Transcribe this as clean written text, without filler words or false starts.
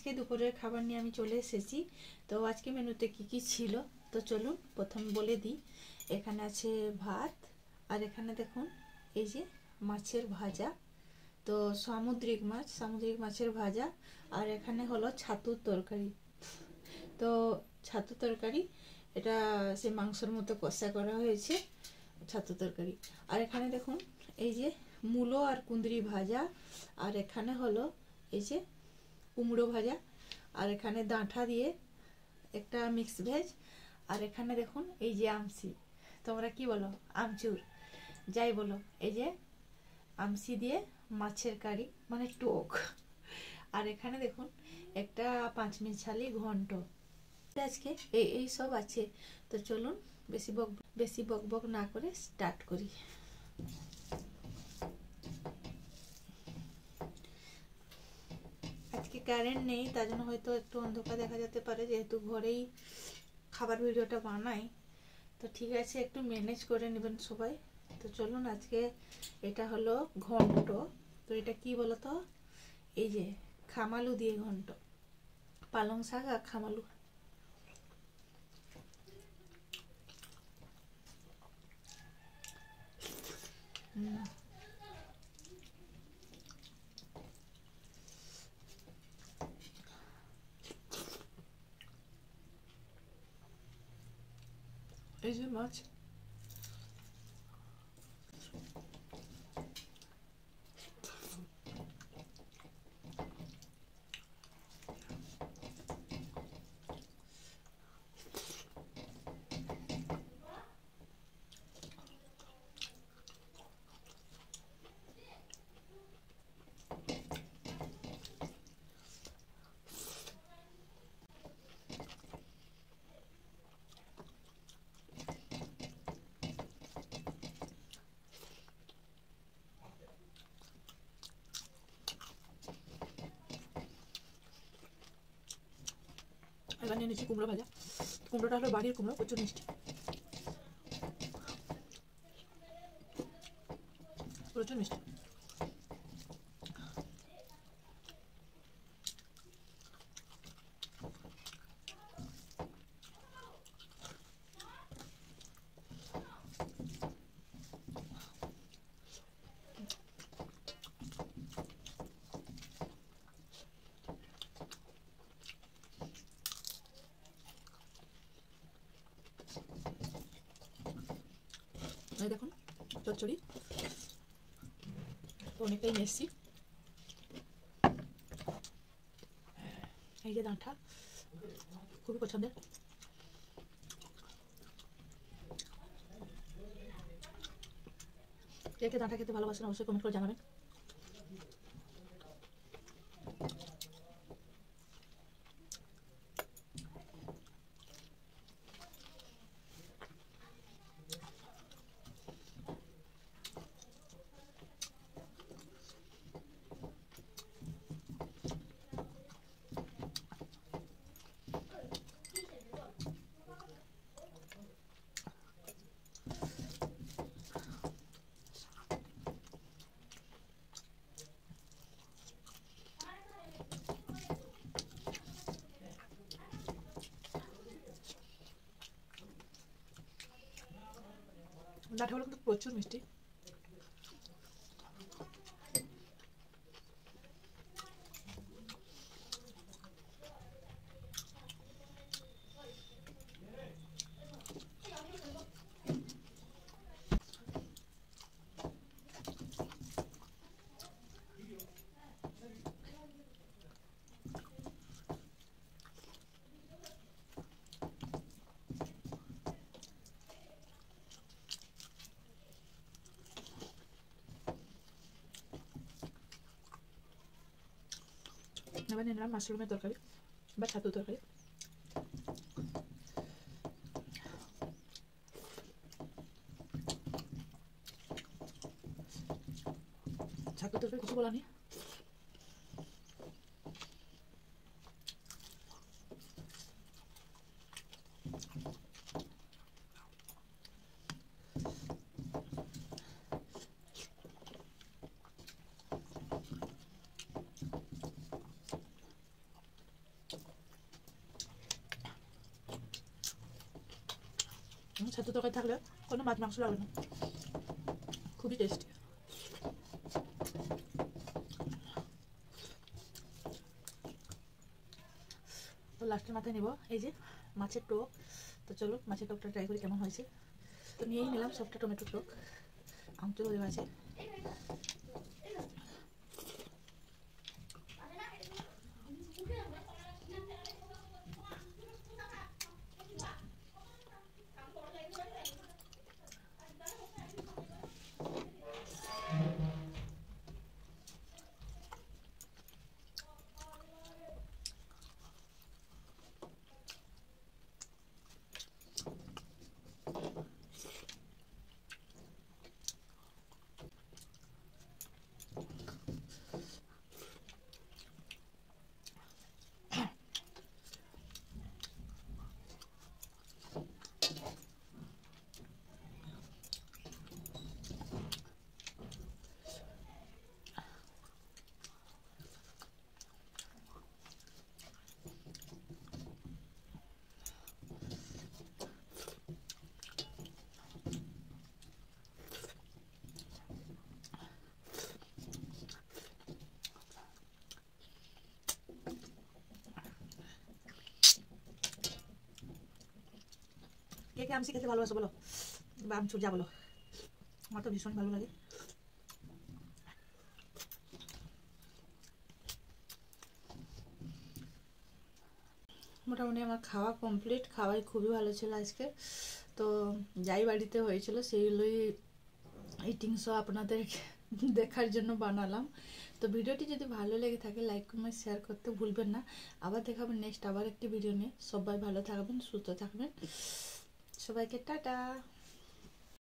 আজকে দুপুরের খাবার নিয়ে আমি চলে এসেছি। তো আজকে মেনুতে কি ছিল তো চলুন প্রথমে বলে দিই। এখানে আছে ভাত, আর এখানে দেখুন এই যে মাছের ভাজা, তো সামুদ্রিক মাছের ভাজা, আর এখানে হলো ছাতুর তরকারি। তো ছাতুর তরকারি এটা সে মাংসের মতো কষা করা হয়েছে ছাতুর তরকারি। আর এখানে দেখুন এই যে মূলো আর কুঁদরি ভাজা, আর এখানে হলো এই যে কুমড়ো ভাজা, আর এখানে ডাঁটা দিয়ে একটা মিক্স ভেজ, আর এখানে দেখুন এই যে আমসি, তোমরা কি বলো আমচুর যাই বলো, এই যে আমসি দিয়ে মাছের কারি মানে টক, আর এখানে দেখুন একটা পাঁচমিশালি ঘন্ট। আজকে এই সব আছে। তো চলুন বেশি বক বক না করে স্টার্ট করি। আজকে কারেন্ট নেই, তার জন্য হয়তো একটু অন্ধকার দেখা যেতে পারে, যেহেতু ঘরেই খাবার ভিডিওটা বানাই। তো ঠিক আছে, একটু ম্যানেজ করে নেবেন সবাই। তো চলুন, আজকে এটা হলো ঘন্ট। তো এটা কি বলতো, এই যে খামালু দিয়ে ঘন্ট, পালং শাক আর খামালু। এই যে মাছ, এবার নিয়ে নিচ্ছি কুমড়ো ভাজা। কুমড়োটা হলো বাড়ির কুমড়ো, প্রচুর মিষ্টি, প্রচুর মিষ্টি। এই দেখুন চচ্চড়ি তো অনেকটাই নিয়ে এসছি। এই যে ডাঁটা খুবই পছন্দের। কে কে ডাঁটা খেতে ভালোবাসেন অবশ্যই কমেন্ট করে জানাবেন। ডাঁটাগুলো কিন্তু প্রচুর মিষ্টি। এবার নিয়ে নিলাম মাশরুমের তরকারি বা ছাতুর তরকারি। ছাতুর তরকারি কিছু বলা নেই। ছাতু তরকারি থাকলে কোনো মাছ মাংস লাগবে না, খুবই টেস্টি। তো লাস্টের মাথায় নিব এই যে মাছের টক। তো চলো মাছের টকটা ট্রাই করি কেমন হয়েছে। তো নিয়েই নিলাম সবটা টমেটো টক, আমচুর হয়ে গেছে। কে কে আমসি খেতে ভালোবাসো বলো, বা আমচুর যা বলো, আমার তো ভীষণ ভালো লাগে। মোটামুটি আমার খাওয়া কমপ্লিট, খাওয়াই খুবই ভালো ছিল আজকে। তো যাই বাড়িতে হয়েছিল সেইগুলোই ইটিং শো আপনাদের দেখার জন্য বানালাম। তো ভিডিওটি যদি ভালো লেগে থাকে লাইক কমেন্ট শেয়ার করতে ভুলবেন না। আবার দেখাবেন নেক্সট আবার একটি ভিডিও নিয়ে। সবাই ভালো থাকবেন, সুস্থ থাকবেন, সবাইকে টাটা।